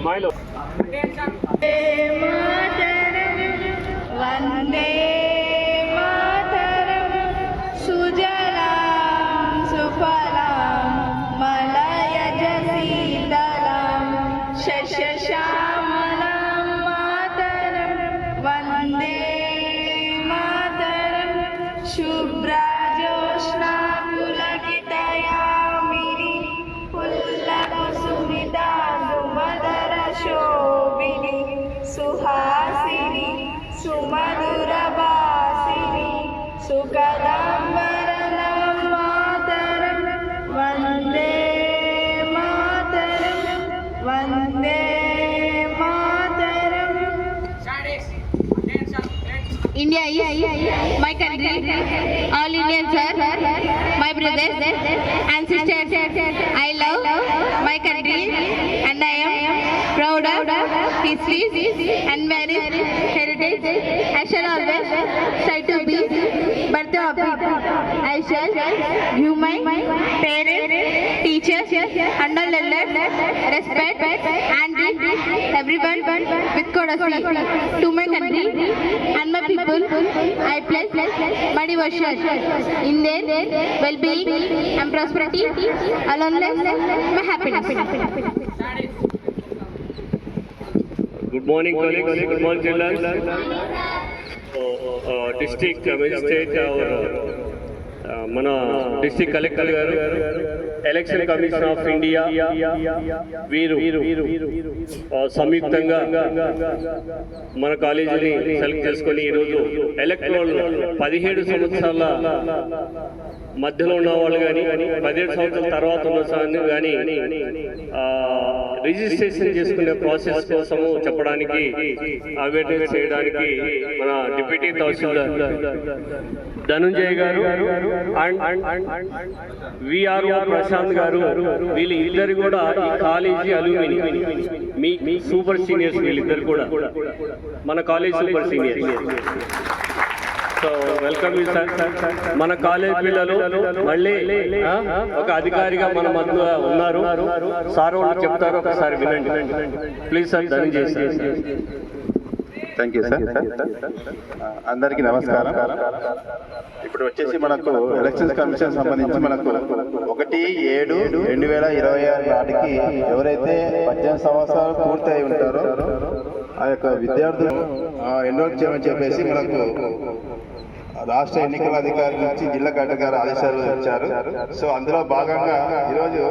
Smile. Vande Mataram సుజలాం సుఫలాం మలయజ శీతలాం శస్యశ్యామలాం మాతరం వందే మాతరం శుభ్రజోష్నా పులకితయామిని పుల్లకుసుమితా సుమధుర శోభిని సుహాసిని సుమధురభాసిని సుఖదాంబరనాం మాతరం Vande Mataram Vande Mataram. India is my country. All Indians are my brothers and sisters. I love my country and I am proud of history and marriage heritage. I shall always try to be birth of it. I shall give my parents, teachers and all elders respect and treat everyone with courtesy. To my country and my people, I pledge my devotion in their well-being and prosperity, along with my happiness. Good morning, colleagues. Good morning, children. District Magistrate, మన district collector గారు, election commission of India వీరు సంయుక్తంగా మన కాలేజీని select చేసుకొని ఈరోజు electoral 17 సంవత్సరాల మధ్యలో ఉన్న వాళ్ళు కానీ 17 సంవత్సరాల తర్వాత ఉన్న కానీ రిజిస్ట్రేషన్ చేసుకునే ప్రాసెస్ కోసము చెప్పడానికి, అవేర్నెస్ చేయడానికి మన డిప్యూటీ తహసీల్దార్ ధనుంజయ్ గారు అండ్ విఆర్ఓ ప్రశాంత్ గారు, వీళ్ళు ఇద్దరు కూడా ఈ కాలేజీ అల్యూమిని, మీ సూపర్ సీనియర్స్ వీళ్ళిద్దరు కూడా మన college super seniors. So welcome you sir. మన కాలేజ్ పిల్లలు మళ్ళీ ఒక అధికారిగా మన మధ్య ఉన్నారు. సార్ వాళ్ళు చెప్తారు, ఒకసారి వినండి please sir. Dhananjay sir. Thank you sir. అందరికీ నమస్కారం. ఇప్పుడు వచ్చేసి మనకు ఎలక్షన్స్ కమిషన్ సంబంధించి మనకు 1/7/2026 నాటికి ఎవరైతే 18 సంవత్సరాలు పూర్తయి ఉంటారో ఆ యొక్క విద్యార్థులు ఎన్రోల్ చేయమని చెప్పేసి మనకు రాష్ట్ర ఎన్నికల అధికారి నుంచి జిల్లా కలెక్టర్ గారు ఆదేశాలు ఇచ్చారు. సో అందులో భాగంగా ఈరోజు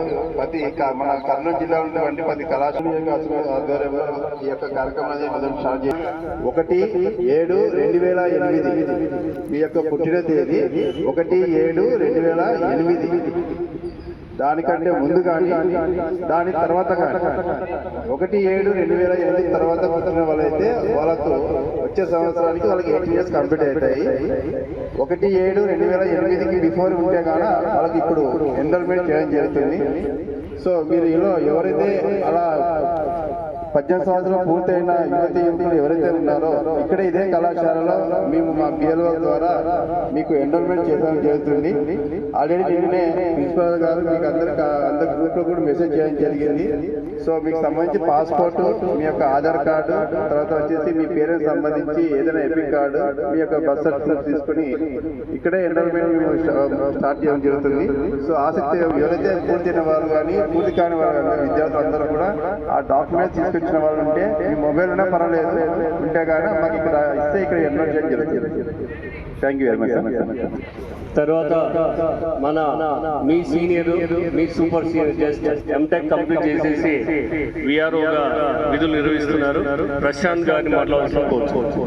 మన కర్నూలు జిల్లా ఉన్నటువంటి 10 కళాశాల ఆధ్వర్యంలో ఈ యొక్క కార్యక్రమాన్ని మొదలు స్టార్ట్ చేసి 1/7/2008 మీ యొక్క పుట్టిన తేదీ 1/7/2008, దానికంటే ముందు కానీ దాని తర్వాత కానీ 1/7/2008 తర్వాత పుట్టిన వాళ్ళైతే వాళ్ళకు వచ్చే సంవత్సరానికి వాళ్ళకి 8 years కంప్లీట్ అవుతాయి. 1/7/2008కి బిఫోర్ ఉంటే కానీ వాళ్ళకి ఇప్పుడు ఎన్రోల్మెంట్ చేయడం జరుగుతుంది. సో మీరు ఎవరైతే అలా 18 సంవత్సరాలు పూర్తయిన యువతి యువకులు ఎవరైతే ఉన్నారో ఇక్కడ ఇదే కళాశాలలో మేము మా బిఎల్ఓ ద్వారా మీకు ఎన్రోల్మెంట్ చేయడం జరుగుతుంది. ఆల్రెడీ నిన్ననే ప్రిన్సిపల్ గారు మీకు అందరి గ్రూప్లో కూడా మెసేజ్ చేయడం జరిగింది. సో మీకు సంబంధించి పాస్పోర్ట్, మీ యొక్క ఆధార్ కార్డు, తర్వాత వచ్చేసి మీ పేరెంట్స్ సంబంధించి ఏదైనా ఎపిక్ కార్డు, మీ యొక్క బర్త్ సర్టిఫికేట్ తీసుకుని ఇక్కడే ఎన్రోల్మెంట్ స్టార్ట్ చేయడం జరుగుతుంది. సో ఆసక్తి ఎవరైతే పూర్తయిన వారు కానీ పూర్తి కాని వారు కానీ విద్యార్థులు అందరూ కూడా ఆ డాక్యుమెంట్స్ తీసుకొచ్చిన వాళ్ళు ఉంటే మీ మొబైల్ ఉన్నా పర్వాలేదు, ఉంటే కానీ మాకు ఇక్కడ ఇస్తే ఇక్కడ ఎన్రోల్ చేయడం జరుగుతుంది. Thank you very much. తర్వాత మన మీ సీనియర్, మీ super senior just M Tech complete చేసేసి విఆర్ఓగా విధులు నిర్వహిస్తున్నారు ప్రశాంత్ గారిని మాట్లాడాల్సిన కోరుకోవచ్చు.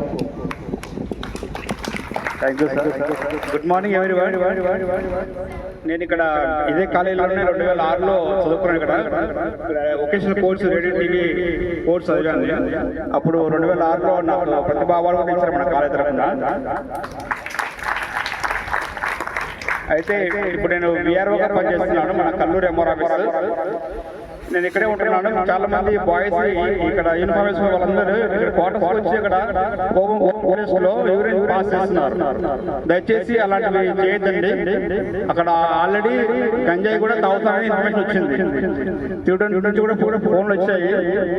Thank you sir. Good morning everyone. నేను ఇక్కడ ఇదే కాలేజీలోనే 2006లో చదువుకున్నాను. ఇక్కడ vocational course radio TV course చదివాను. అప్పుడు 2006లో నాకు ప్రతిభా అవార్డు కూడా ఇచ్చారు మన కాలేజ్ తరఫున. అయితే ఇప్పుడు నేను విఆర్ఓగా పనిచేస్తున్నాను మన కల్లూరు ఎంఆర్ ఆఫీస్. నేను ఇక్కడే ఉంటున్నాను. చాలా మంది బాయ్స్ ఇక్కడ యూనిఫామ్ వేసుకున్న వాళ్ళందరూ ఇక్కడ క్వార్టర్స్ వచ్చి ఇక్కడ ఫారెస్ట్ లో యూరిన్ పాస్ చేస్తున్నారు. దయచేసి అలాంటివి చేయొద్దండి. అక్కడ ఆల్రెడీ గంజాయి కూడా తాగుతానని ఇన్ఫర్మేషన్ వచ్చింది. తిరువనంతపురం నుంచి కూడా ఫోన్లు వచ్చాయి.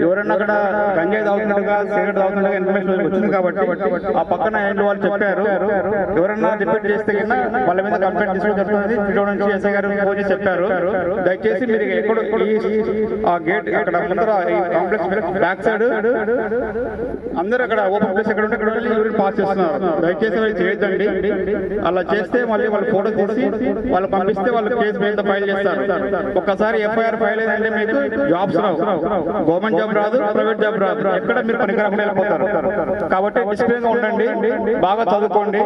ఎవరన్నా అక్కడ గంజాయి తాగుతుండగా సిగరెట్ తాగుతుండగా ఇన్ఫర్మేషన్ వచ్చింది కాబట్టి ఆ పక్కన ఏంటి వాళ్ళు చెప్పారు. ఎవరన్నా రిపీట్ చేస్తే కన్నా వాళ్ళ మీద కంప్లైంట్ తీసుకుంటుంది. తిరువనంతపురం నుంచి ఎస్ఐ గారు ఫోన్ చేసి చెప్పారు. దయచేసి మీరు ఎక్కడ ఆ గేట్ అక్కడ ముందర ఈ కాంప్లెక్స్ బ్యాక్ సైడ్ అందరూ అక్కడ ఓపెన్ ప్లేస్ ఎక్కడ ఉంటే అక్కడ యూరిన్ పాస్ చేస్తున్నారు. దయచేసి వాళ్ళు చేయొద్దండి. అలా చేస్తే మళ్ళీ వాళ్ళు ఫోటో తీసి వాళ్ళు పంపిస్తే వాళ్ళు కేసు మీద ఫైల్ చేస్తారు. ఒక్కసారి ఎఫ్ఐఆర్ ఫైల్ అయిందంటే మీకు జాబ్స్ రావు. గవర్నమెంట్ జాబ్ రాదు, ప్రైవేట్ జాబ్ రాదు. ఎక్కడ మీరు పనికిరాకుండా వెళ్ళిపోతారు. కాబట్టి డిసిప్లిన్ గా ఉండండి, బాగా చదువుకోండి,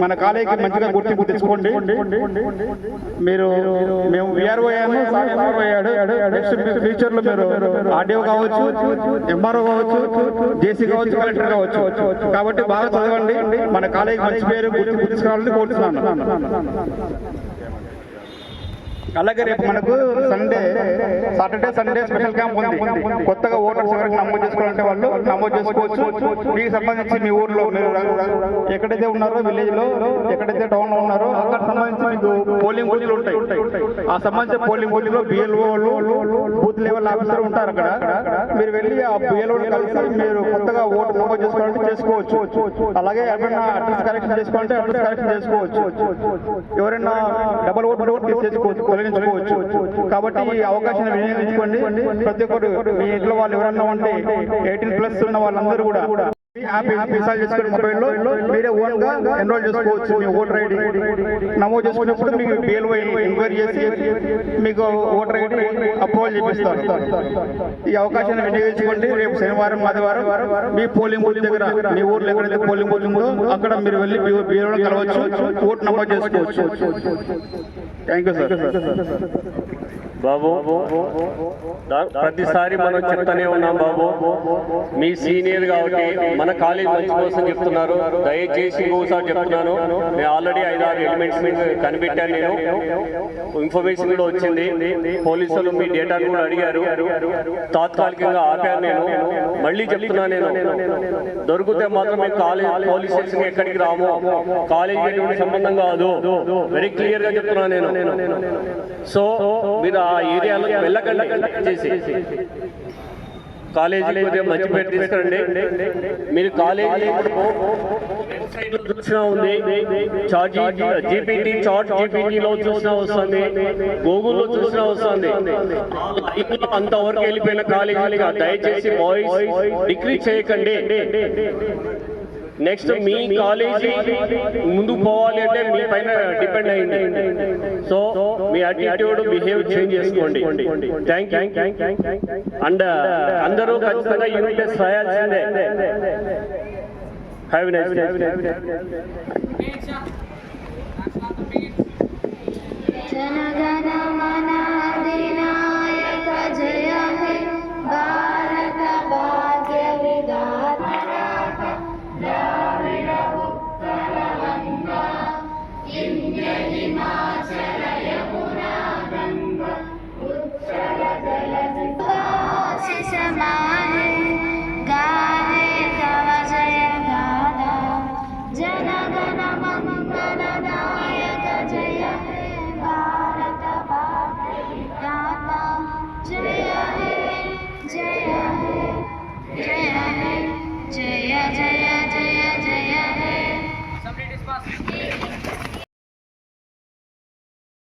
మన కాలేజీకి మంచిగా గుర్తింపు తెచ్చుకోండి. మీరు మేము విఆర్ఓ అయ్యాము, ఎంఆర్ఓ అయ్యాడు. నెక్స్ట్ ఫ్యూచర్ లో మీరు ఆర్డీఓ కావచ్చు, ఎంఆర్ఓ కావచ్చు, జేసీ కావచ్చు, కలెక్టర్ కావచ్చు. కాబట్టి బాగా చదవండి, మన కాలేజీకి మంచి పేరు గుర్తింపు తీసుకురావాలని కోరుతున్నాను. అలాగే రేపు మనకు సాటర్డే సండే స్పెషల్ క్యాంప్ ఉంది. కొత్తగా ఓటర్స్ ఎవరికి నమోదు చేసుకోవాలంటే వాళ్ళు నమోదు చేసుకోవచ్చు. మీకు సంబంధించి మీ ఊర్లో మీరు ఎక్కడైతే ఉన్నారో విలేజ్ లో, ఎక్కడైతే టౌన్ లో ఉన్నారో అక్కడ సంబంధించి మీకు పోలింగ్ బూత్లు ఉంటాయి. ఆ సంబంధించిన పోలింగ్ బూత్ లో బిఎల్ఓలు, బూత్ లెవెల్ ఆఫీసర్ ఉంటారు. అక్కడ మీరు వెళ్ళి ఆ బిఎల్ఓ కలిసి మీరు కొత్తగా ఓటు నమోదు చేసుకోవాలంటే చేసుకోవచ్చు. అలాగే ఎవరైనా అడ్రస్ కరెక్షన్ చేసుకోవాలంటే అడ్రస్ కరెక్షన్ చేసుకోవచ్చు. ఎవరైనా డబల్ ఓటు తీసేసుకోవచ్చు, తొలగించుకోవచ్చు. కాబట్టి ఈ అవకాశాన్ని వినియోగించుకోండి. ప్రతి ఒక్కరు మీ ఇంట్లో వాళ్ళు ఎవరన్నా ఉంటే 18+ ఉన్న వాళ్ళందరూ కూడా యాప్ ఇన్స్టాల్ చేసుకుని మొబైల్లో మీరే ఓన్ గా ఎన్రోల్ చేసుకోవచ్చు. మీ ఓటర్ ఐడి నమోదు చేసుకున్నప్పుడు మీకు బిఎల్ఓ ఎంక్వైరీ చేసి మీకు ఓటర్ ఐడి అప్రూవల్ చేపిస్తారు. ఈ అవకాశాన్ని వినియోగించుకోండి. రేపు శనివారం, ఆదివారం మీ పోలింగ్ బూత్ దగ్గర, మీ ఊర్లో ఎక్కడైతే పోలింగ్ బూత్ ఉందో అక్కడ మీరు వెళ్ళి బిఎల్ఓ కలవచ్చు, ఓటు నమోదు చేసుకోవచ్చు. Thank you sir. బాబు, ప్రతిసారి మనం చెప్తానే ఉన్నాం బాబు, మీ సీనియర్ కాబట్టి మన కాలేజ్ మంచి కోసం చెప్తున్నారు. దయచేసి ఇంకోసారి చెప్తున్నాను, నేను ఆల్రెడీ 5-6 ఎలిమెంట్స్ కనిపెట్టాను. నేను ఇన్ఫర్మేషన్ కూడా వచ్చింది. పోలీసులు మీ డేటాను కూడా అడిగారు. తాత్కాలికంగా ఆపాను. నేను మళ్ళీ చెప్తున్నాను, నేను దొరికితే మాత్రం మేము పోలీస్ స్టేషన్ ఎక్కడికి రాము. కాలేజీ ఎటువంటి సంబంధం కాదు. వెరీ క్లియర్ గా చెప్తున్నాను నేను. సో మీరు ఆ ఏరియాలో వెళ్ళకండి. చేసి కాలేజీ కొద్దిగా మంచి పేరు తీసుకురండి. మీరు కాలేజీ చూసినా ఉంది, జీపీటీ చాట్ జీపీటీలో చూసినా వస్తుంది, గూగుల్లో చూసినా వస్తుంది. అంతవరకు వెళ్ళిపోయిన కాలేజీ దయచేసి బాయ్స్ డిక్రీజ్ చేయకండి. నెక్స్ట్ మీ కాలేజీ ముందుకు పోవాలి అంటే మీ పైన డిపెండ్ అయింది. సో మీ యాటిట్యూడ్, బిహేవ్ చేంజ్ చేసుకోండి. Thank you. అండ్ అందరూ ఖచ్చితంగా యూనిట్ టెస్ట్ రాయాల్సిందే. Have a nice day. Jana Gana మన